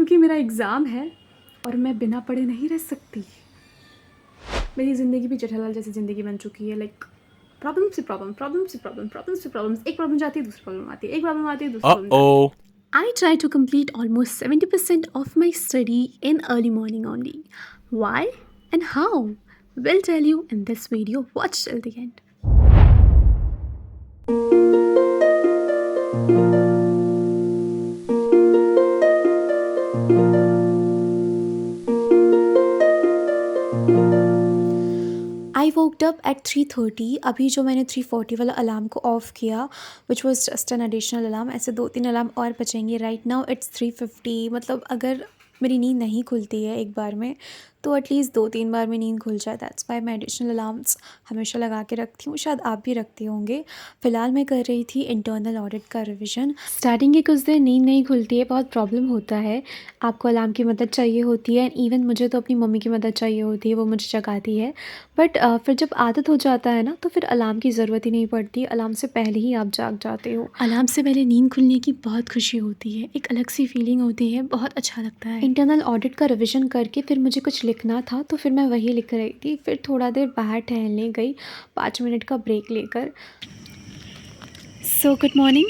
क्योंकि मेरा एग्ज़ाम है और मैं बिना पढ़े नहीं रह सकती। मेरी ज़िंदगी भी जेठालाल जैसी ज़िंदगी बन चुकी है, लाइक प्रॉब्लम से प्रॉब्लम, प्रॉब्लम से प्रॉब्लम, प्रॉब्लम से प्रॉब्लम्स। एक प्रॉब्लम जाती है, दूसरी प्रॉब्लम आती है, एक प्रॉब्लम आती है, दूसरी प्रॉब्लम जाती है। Uh-oh. I try to complete almost 70% of my study in early morning only. Why and how? We'll tell you in this video. Watch till the end. I woke up at 3:30। अभी जो मैंने 3:40 वाला alarm को of किया, which was just an additional alarm. ऐसे 2-3 alarm और बचेंगे। Right now it's 3:50। मतलब अगर मेरी नींद नहीं खुलती है एक बार में, तो एटलीस्ट 2-3 बार में नींद खुल जाए। दैट्स वाई मैं एडिशनल अलार्म्स हमेशा लगा के रखती हूँ। शायद आप भी रखते होंगे। फ़िलहाल मैं कर रही थी इंटरनल ऑडिट का रिविज़न। स्टार्टिंग के कुछ दिन नींद नहीं खुलती है, बहुत प्रॉब्लम होता है। आपको अलार्म की मदद चाहिए होती है, एंड इवन मुझे तो अपनी मम्मी की मदद चाहिए होती है, वो मुझे जगाती है। बट फिर जब आदत हो जाता है ना, तो फिर अलार्म की ज़रूरत ही नहीं पड़ती। अलार्म से पहले ही आप जाग जाते हो। अलार्म से पहले नींद खुलने की बहुत खुशी होती है, एक अलग सी फीलिंग होती है, बहुत अच्छा लगता है। इंटरनल ऑडिट का रिवीजन करके फिर मुझे कुछ लिखना था, तो फिर मैं वही लिख रही थी। फिर थोड़ा देर बाहर टहलने गई, 5 मिनट का ब्रेक लेकर। So good morning.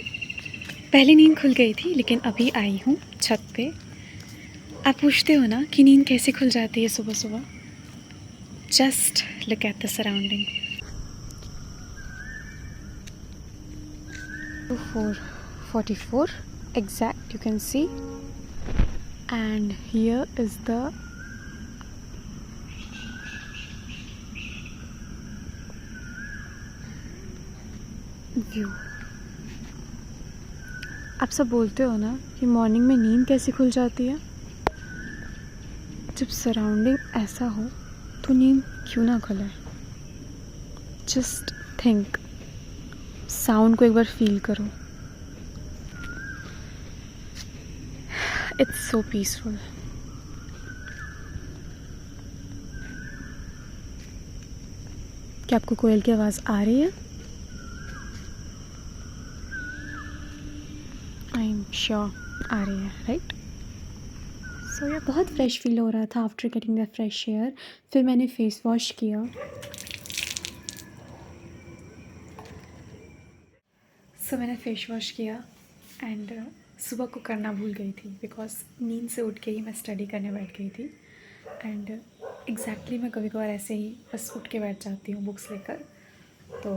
पहले नींद खुल गई थी, लेकिन अभी आई हूँ छत पे। आप पूछते हो ना कि नींद कैसे खुल जाती है सुबह सुबह? Just look at the surrounding. 4:44 exact, you can see, and here is the view. आप सब बोलते हो ना कि मॉर्निंग में नींद कैसे खुल जाती है? जब सराउंडिंग ऐसा हो तो नींद क्यों ना खुले? जस्ट थिंक, साउंड को एक बार फील करो। It's so peaceful. क्या आपको कोयल की आवाज़ आ रही है? आई एम श्योर आ रही है, राइट? सो ये बहुत फ्रेश फील हो रहा था after getting the fresh air. फिर मैंने फेस वॉश किया। मैंने फेस वॉश किया एंड सुबह को करना भूल गई थी, बिकॉज नींद से उठ के ही मैं स्टडी करने बैठ गई थी। एंड एग्जैक्टली मैं कभी कभार ऐसे ही बस उठ के बैठ जाती हूँ बुक्स लेकर। तो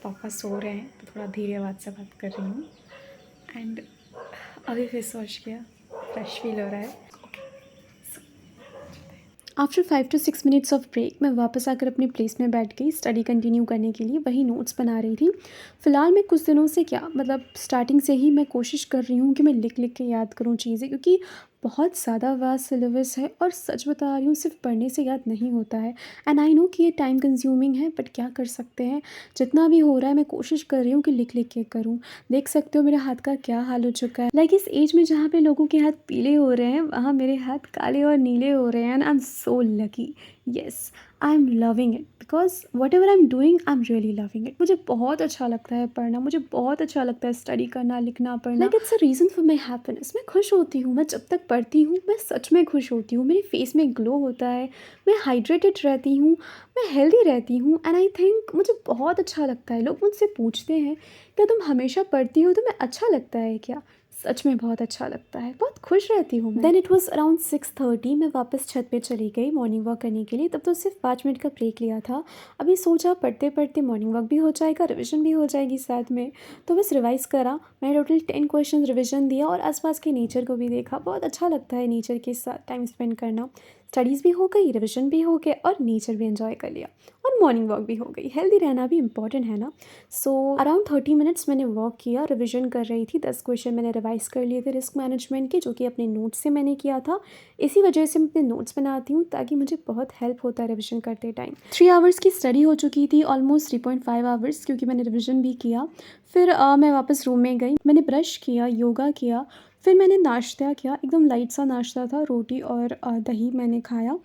पापा सो रहे हैं, तो थोड़ा धीरे आवाज़ से बात कर रही हूँ। एंड अभी फेस वॉश किया, फ्रेश फील हो रहा है। After 5 to 6 minutes of break मैं वापस आकर अपनी प्लेस में बैठ गई स्टडी कंटिन्यू करने के लिए। वही नोट्स बना रही थी। फ़िलहाल मैं कुछ दिनों से, क्या मतलब स्टार्टिंग से ही मैं कोशिश कर रही हूँ कि मैं लिख लिख के याद करूँ चीज़ें, क्योंकि बहुत ज़्यादा वास्ट सिलेबस है और सच बता रही हूँ सिर्फ पढ़ने से याद नहीं होता है। एंड आई नो कि ये टाइम कंज्यूमिंग है, बट क्या कर सकते हैं। जितना भी हो रहा है मैं कोशिश कर रही हूँ कि लिख लिख के करूँ। देख सकते हो मेरे हाथ का क्या हाल हो चुका है। लाइक इस एज में जहाँ पे लोगों के हाथ पीले हो रहे हैं, वहाँ मेरे हाथ काले और नीले हो रहे हैं। And I am so lucky. Yes, I am loving it, because what ever I am doing I am really loving it. मुझे बहुत अच्छा लगता है पढ़ना, मुझे बहुत अच्छा लगता है स्टडी करना, लिखना, पढ़ना। Like it's a reason for my happiness. मैं खुश होती हूँ, मैं जब तक पढ़ती हूँ मैं सच में खुश होती हूँ। मेरे फेस में ग्लो होता है, मैं हाइड्रेटेड रहती हूँ, मैं हेल्दी रहती हूँ। एंड आई थिंक मुझे बहुत अच्छा लगता है। लोग मुझसे पूछते हैं क्या तुम हमेशा पढ़ती हो, तुम्हें अच्छा लगता है क्या? सच में बहुत अच्छा लगता है, बहुत खुश रहती हूँ मैं। Then it was around 6:30। मैं वापस छत पे चली गई मॉर्निंग वॉक करने के लिए। तब तो सिर्फ 5 मिनट का ब्रेक लिया था। अभी सोचा पढ़ते पढ़ते मॉर्निंग वॉक भी हो जाएगा, रिविजन भी हो जाएगी साथ में। तो बस रिवाइज़ करा। मैंने टोटल 10 क्वेश्चन रिविजन दिया और आसपास के नेचर को भी देखा। बहुत अच्छा लगता है नेचर के साथ टाइम स्पेंड करना। स्टडीज़ भी हो गई, रिविजन भी हो गया और नेचर भी एंजॉय कर लिया और मॉर्निंग वॉक भी हो गई। हेल्दी रहना भी इंपॉर्टेंट है ना। सो अराउंड 30 मिनट्स मैंने वॉक किया, रिविजन कर रही थी। 10 क्वेश्चन मैंने रिवाइज़ कर लिए थे रिस्क मैनेजमेंट के, जो कि अपने नोट्स से मैंने किया था। इसी वजह से मैं अपने नोट्स बनाती हूँ, ताकि मुझे बहुत हेल्प होता है रिविजन करते टाइम। 3 आवर्स की स्टडी हो चुकी थी, ऑलमोस्ट 3.5 आवर्स, क्योंकि मैंने रिविजन भी किया। फिर मैं वापस रूम में गई, मैंने ब्रश किया, योगा किया, फिर मैंने नाश्ता किया। एकदम लाइट सा नाश्ता था, रोटी और दही मैंने खाया।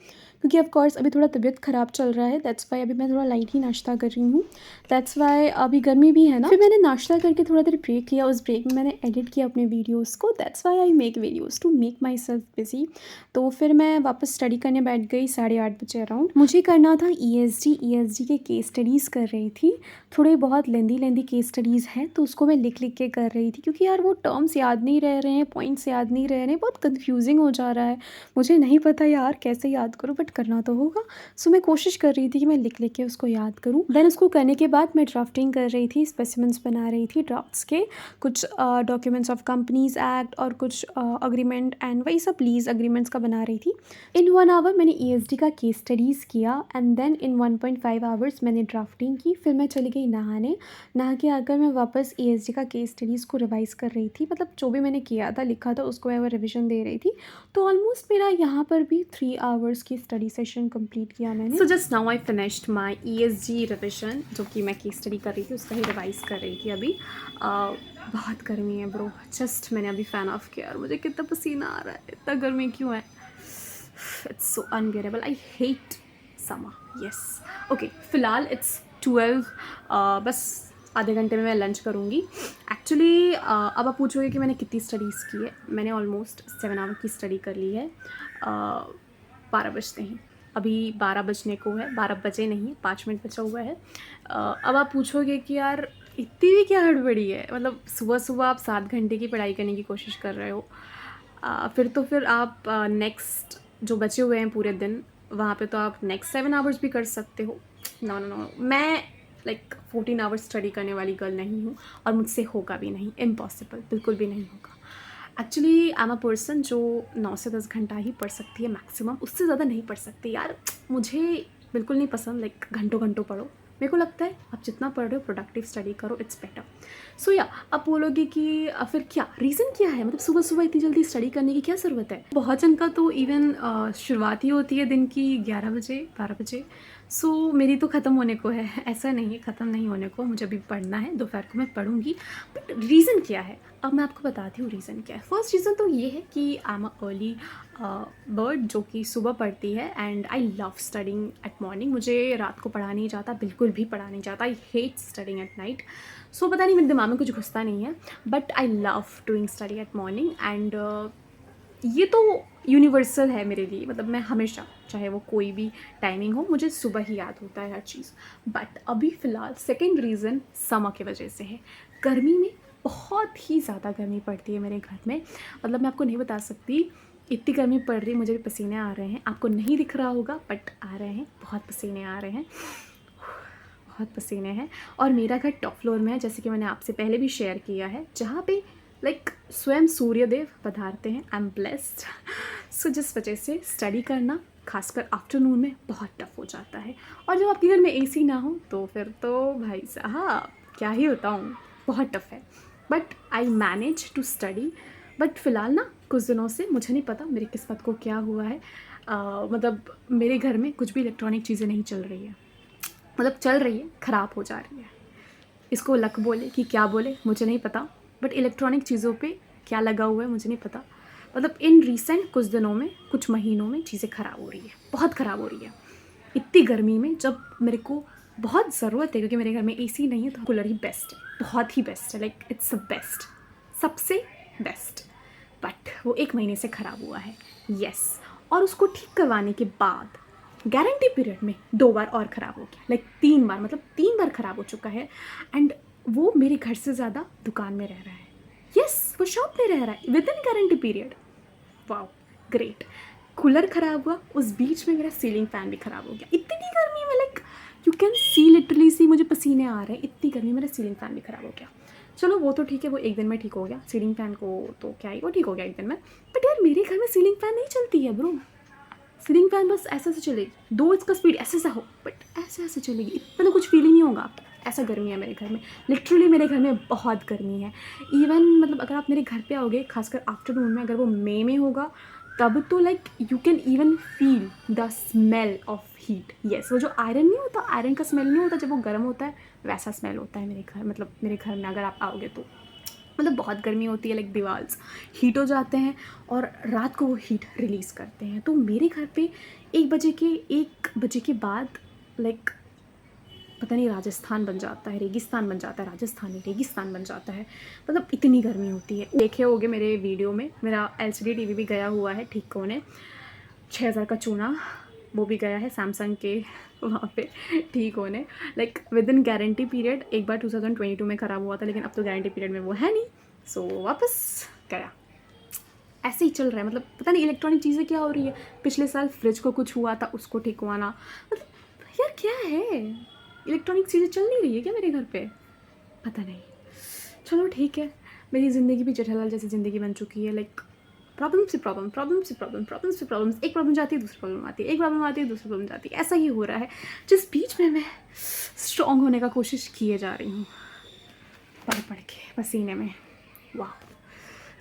क्योंकि ऑफ कोर्स अभी थोड़ा तबीयत ख़राब चल रहा है, दैट्स वाई अभी मैं थोड़ा लाइट ही नाश्ता कर रही हूँ। दैट्स वाई अभी गर्मी भी है ना, फिर मैंने नाश्ता करके थोड़ा देर ब्रेक लिया, उस ब्रेक में मैंने एडिट किया अपने वीडियोज़ को। That's why I make videos to make myself busy. तो फिर मैं वापस स्टडी करने बैठ गई 8:30 बजे अराउंड। मुझे करना था ESG के केस स्टडीज़ कर रही थी। थोड़े बहुत लेंदी केस स्टडीज़ हैं, तो उसको मैं लिख के कर रही थी, क्योंकि यार वो टर्म्स याद नहीं रह रहे हैं, पॉइंट्स याद नहीं रह रहे हैं, बहुत कन्फ्यूजिंग हो जा रहा है। मुझे नहीं पता यार कैसे याद करूँ, बट करना तो होगा। सो मैं कोशिश कर रही थी कि मैं लिख के उसको याद करूँ। देन उसको करने के बाद मैं ड्राफ्टिंग कर रही थी, स्पेसिमेंट्स बना रही थी ड्राफ्ट्स के, कुछ डॉक्यूमेंट्स ऑफ कंपनीज एक्ट और कुछ अग्रीमेंट एंड वही सब लीज अग्रीमेंट्स का बना रही थी। इन 1 आवर मैंने ESG का केस स्टडीज़ किया एंड देन इन 1.5 आवर्स मैंने ड्राफ्टिंग की। फिर मैं चली गई नहा के आकर मैं वापस ESG का केस स्टडीज़ को रिवाइज़ कर रही थी, मतलब जो भी मैंने किया था लिखा था उसको मैं रिविजन दे रही थी। तो ऑलमोस्ट मेरा यहाँ पर भी 3 आवर्स की स्टडी सेशन कंप्लीट किया मैंने। So just now I finished my ESG revision, जो कि मैं केस स्टडी कर रही थी उसका ही रिवाइज़ कर रही थी अभी। बहुत गर्मी है ब्रो, जस्ट मैंने अभी फ़ैन ऑफ किया और मुझे कितना पसीना आ रहा है, इतना गर्मी क्यों है, it's so unbearable, I hate summer. Yes okay, फ़िलहाल इट्स 12, बस आधे घंटे में मैं लंच करूँगी। एक्चुअली अब आप पूछोगे कि मैंने कितनी स्टडीज़ की है। मैंने ऑलमोस्ट 7 आवर की स्टडी कर ली है। 12 बजते हैं, अभी 12 बजने को है, 12 बजे नहीं है, 5 मिनट बचा हुआ है। अब आप पूछोगे कि यार इतनी भी क्या हड़बड़ी है, मतलब सुबह सुबह आप 7 घंटे की पढ़ाई करने की कोशिश कर रहे हो, फिर आप नेक्स्ट जो बचे हुए हैं पूरे दिन वहाँ पे तो आप नेक्स्ट 7 आवर्स भी कर सकते हो। नो नो नो, मैं लाइक 14 आवर्स स्टडी करने वाली गर्ल नहीं हूँ और मुझसे होगा भी नहीं, इम्पॉसिबल, बिल्कुल भी नहीं होगा। Actually I am a person जो 9 से 10 घंटा ही पढ़ सकती है मैक्सिमम, उससे ज़्यादा नहीं पढ़ सकती यार, मुझे बिल्कुल नहीं पसंद लाइक घंटों घंटों पढ़ो। मेरे को लगता है आप जितना पढ़ रहे हो प्रोडक्टिव स्टडी करो, इट्स बेटर। सो या आप बोलोगे कि फिर क्या रीज़न क्या है, मतलब सुबह सुबह इतनी जल्दी स्टडी करने की क्या ज़रूरत है। बहुत जन का तो इवन शुरुआत ही होती है दिन की 11 बजे 12 बजे। सो मेरी तो ख़त्म होने को है, ऐसा नहीं है ख़त्म नहीं होने को, मुझे अभी पढ़ना है, दोपहर को मैं पढ़ूंगी। बट रीज़न क्या है, अब मैं आपको बताती हूँ रीज़न क्या है। फर्स्ट रीज़न तो ये है कि I am a early bird जो कि सुबह पढ़ती है and I love studying eight morning. मुझे रात को पढ़ा नहीं जाता, बिल्कुल भी पढ़ा नहीं जाता, I hate studying at night. So पता नहीं मेरे दिमाग में कुछ घुसता नहीं है, but I love doing study at morning and ये तो यूनिवर्सल है मेरे लिए, मतलब मैं हमेशा चाहे वो कोई भी टाइमिंग हो मुझे सुबह ही याद होता है हर चीज़। बट अभी फ़िलहाल सेकेंड रीज़न समर की वजह से है। गर्मी में बहुत ही ज़्यादा गर्मी पड़ती है मेरे घर में, मतलब मैं आपको नहीं बता सकती, इतनी गर्मी पड़ रही है, मुझे भी पसीने आ रहे हैं, आपको नहीं दिख रहा होगा बट आ रहे हैं, बहुत पसीने आ रहे हैं, बहुत पसीने हैं। और मेरा घर टॉप फ्लोर में है, जैसे कि मैंने आपसे पहले भी शेयर किया है, जहाँ पे लाइक स्वयं सूर्यदेव पधारते हैं। I am blessed. सो जिस वजह से स्टडी करना खासकर आफ्टरनून में बहुत टफ हो जाता है, और जब आपके घर में AC ना हो तो फिर तो भाई साहब क्या ही बताऊँ, बहुत टफ है। But I manage to study. But फ़िलहाल ना कुछ दिनों से मुझे नहीं पता मेरी किस्मत को क्या हुआ है, मतलब मेरे घर में कुछ भी इलेक्ट्रॉनिक चीज़ें नहीं चल रही है, मतलब चल रही है, ख़राब हो जा रही है। इसको लक बोले कि क्या बोले मुझे नहीं पता, बट इलेक्ट्रॉनिक चीज़ों पे क्या लगा हुआ है मुझे नहीं पता। मतलब इन रिसेंट कुछ दिनों में, कुछ महीनों में चीज़ें ख़राब हो रही है, बहुत ख़राब हो रही है। इतनी गर्मी में जब मेरे को बहुत ज़रूरत है, क्योंकि मेरे घर में AC नहीं है, तो कूलर ही बेस्ट है, बहुत ही बेस्ट है, लाइक इट्स द बेस्ट, सबसे बेस्ट। बट वो 1 महीने से ख़राब हुआ है। यस, और उसको ठीक करवाने के बाद गारंटी पीरियड में 2 बार और ख़राब हो गया, लाइक 3 बार, मतलब 3 बार ख़राब हो चुका है। एंड वो मेरे घर से ज़्यादा दुकान में रह रहा है। यस, वो शॉप में रह रहा है with in guarantee period. Wow great. Cooler ख़राब हुआ, उस बीच में मेरा सीलिंग फ़ैन भी ख़राब हो गया। इतनी गर्मी में like you can see literally see मुझे पसीने आ रहे हैं, इतनी गर्मी, मेरा सीलिंग फ़ैन भी ख़राब हो गया। चलो वो तो ठीक है, वो 1 दिन में ठीक हो गया, सीलिंग फ़ैन को तो क्या ही, वो ठीक हो गया 1 दिन में। बट यार मेरे घर में सीलिंग फ़ैन नहीं चलती है ब्रो, सीलिंग फैन बस ऐसे ऐसे चलेगी, दो इसका स्पीड ऐसे ऐसा हो, बट ऐसे ऐसे चलेगी, इतना कुछ फील ही नहीं होगा आपको। ऐसा गर्मी है मेरे घर में, लिटरली मेरे घर में बहुत गर्मी है। इवन मतलब अगर आप मेरे घर पे आओगे, खासकर आफ्टरनून में, अगर वो मई में होगा तब तो like you can even feel the smell of heat. Yes, वो जो आयरन नहीं होता, आयरन का स्मेल नहीं होता जब वो गर्म होता है, वैसा स्मेल होता है मेरे घर, मतलब मेरे घर में अगर आप आओगे तो। मतलब बहुत गर्मी होती है, लाइक दीवार्स हीट हो जाते हैं और रात को वो हीट रिलीज़ करते हैं। तो मेरे घर पे 1 बजे के बाद लाइक पता नहीं राजस्थान बन जाता है, रेगिस्तान बन जाता है, राजस्थान नहीं रेगिस्तान बन जाता है, मतलब इतनी गर्मी होती है। देखे होगे मेरे वीडियो में, मेरा LCD TV भी गया हुआ है ठीक होने, 6000 का चूना वो भी गया है सैमसंग के वहाँ पे ठीक होने, like with in guarantee period. एक बार 2022 में ख़राब हुआ था, लेकिन अब तो गारंटी पीरियड में वो है नहीं, सो वापस गया। ऐसे ही चल रहा है, मतलब पता नहीं इलेक्ट्रॉनिक चीज़ें क्या हो रही है। पिछले साल फ्रिज को कुछ हुआ था, उसको ठिकवाना, मतलब यार क्या है, इलेक्ट्रॉनिक चीज़ें चल नहीं रही है क्या मेरे घर पे, पता नहीं। चलो ठीक है, मेरी ज़िंदगी भी जेठालाल जैसी ज़िंदगी बन चुकी है, लाइक प्रॉब्लम से प्रॉब्लम, प्रॉब्लम से प्रॉब्लम, प्रॉब्लम से प्रॉब्लम, एक प्रॉब्लम जाती है दूसरी प्रॉब्लम आती है, एक प्रॉब्लम आती है दूसरी प्रॉब्लम जाती है, ऐसा ही हो रहा है, जिस बीच में मैं स्ट्रॉन्ग होने का कोशिश किए जा रही हूँ पढ़ पढ़ के पसीने में। वाह।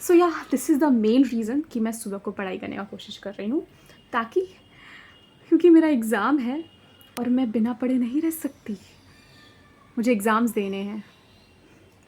सो या this is the main reason कि मैं सुबह को पढ़ाई करने का कोशिश कर रही हूँ, ताकि क्योंकि मेरा एग्ज़ाम है और मैं बिना पढ़े नहीं रह सकती, मुझे एग्ज़ाम्स देने हैं।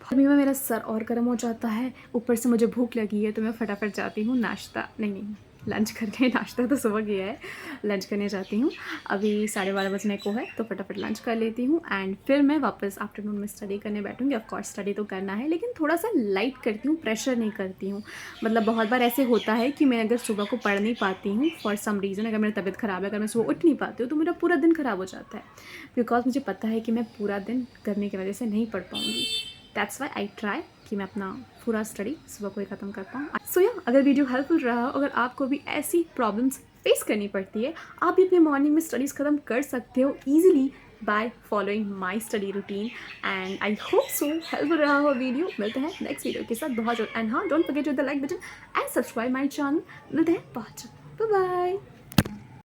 अभी में मेरा सर और गर्म हो जाता है, ऊपर से मुझे भूख लगी है, तो मैं फटाफट जाती हूँ नाश्ता नहीं लंच करने। नाश्ता तो सुबह किया है, लंच करने जाती हूँ। अभी 12:30 बजने को है, तो फटाफट लंच कर लेती हूँ एंड फिर मैं वापस आफ्टरनून में स्टडी करने बैठूँगी। ऑफ कोर्स स्टडी तो करना है, लेकिन थोड़ा सा लाइट करती हूँ, प्रेशर नहीं करती हूँ। मतलब बहुत बार ऐसे होता है कि मैं अगर सुबह को पढ़ नहीं पाती हूँ फॉर सम रीज़न, अगर मेरी तबीयत ख़राब है, अगर मैं सुबह उठ नहीं पाती हूँ, तो मेरा पूरा दिन ख़राब हो जाता है, बिकॉज मुझे पता है कि मैं पूरा दिन करने की वजह से नहीं पढ़ पाऊँगी। दैट्स वाई आई ट्राई कि मैं अपना पूरा स्टडी सुबह को ही ख़त्म कर पाऊँ। सो या अगर वीडियो हेल्पफुल रहा, अगर आपको भी ऐसी प्रॉब्लम्स फेस करनी पड़ती है, आप भी अपने मॉर्निंग में स्टडीज़ ख़त्म कर सकते हो easily by following my study routine. And I hope so helpful रहा हो वीडियो। मिलते हैं नेक्स्ट वीडियो के साथ बहुत जल्द। एंड हाँ, don't forget to the like button and subscribe my channel. मिलते हैं बहुत जल्द। Bye bye.